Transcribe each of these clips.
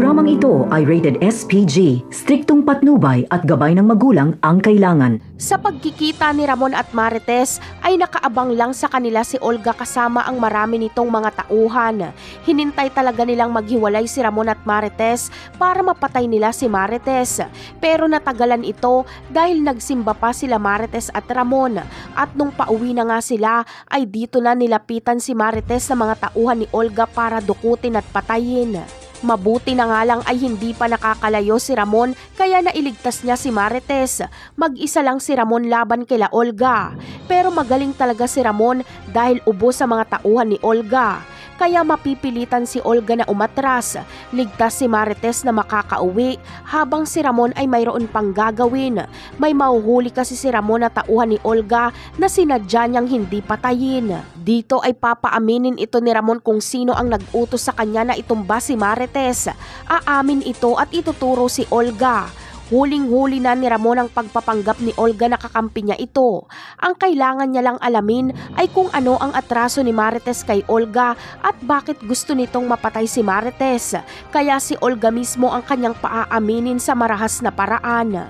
Programang ito ay rated SPG, striktong patnubay at gabay ng magulang ang kailangan. Sa pagkikita ni Ramon at Marites ay nakaabang lang sa kanila si Olga kasama ang marami nitong mga tauhan. Hinintay talaga nilang maghiwalay si Ramon at Marites para mapatay nila si Marites. Pero natagalan ito dahil nagsimba pa sila Marites at Ramon. At nung pauwi na nga sila ay dito na nilapitan si Marites sa mga tauhan ni Olga para dukutin at patayin. Mabuti na nga lang ay hindi pa nakakalayo si Ramon kaya nailigtas niya si Marites. Mag-isa lang si Ramon laban kila Olga. Pero magaling talaga si Ramon dahil ubos sa mga tauhan ni Olga. Kaya mapipilitan si Olga na umatras. Ligtas si Marites na makakauwi habang si Ramon ay mayroon pang gagawin. May mahuhuli kasi si Ramon na tauhan ni Olga na sinadya niyang hindi patayin. Dito ay papaaminin ito ni Ramon kung sino ang nag-utos sa kanya na itumba si Marites. Aamin ito at ituturo si Olga. Huling-huli na ni Ramon ang pagpapanggap ni Olga na kakampi niya ito. Ang kailangan niya lang alamin ay kung ano ang atraso ni Marites kay Olga at bakit gusto nitong mapatay si Marites. Kaya si Olga mismo ang kanyang paaaminin sa marahas na paraan.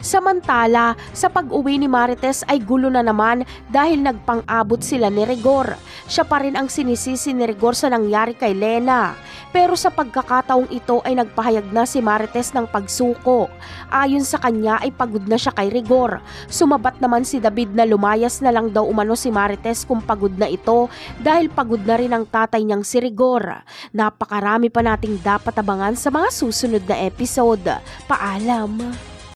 Samantala, sa pag-uwi ni Marites ay gulo na naman dahil nagpang-abot sila ni Rigor. Siya pa rin ang sinisisi ni Rigor sa nangyari kay Lena. Pero sa pagkakataong ito ay nagpahayag na si Marites ng pagsuko. Ayon sa kanya ay pagod na siya kay Rigor. Sumabat naman si David na lumayas na lang daw umano si Marites kung pagod na ito dahil pagod na rin ang tatay niyang si Rigor. Napakarami pa nating dapat abangan sa mga susunod na episode. Paalam!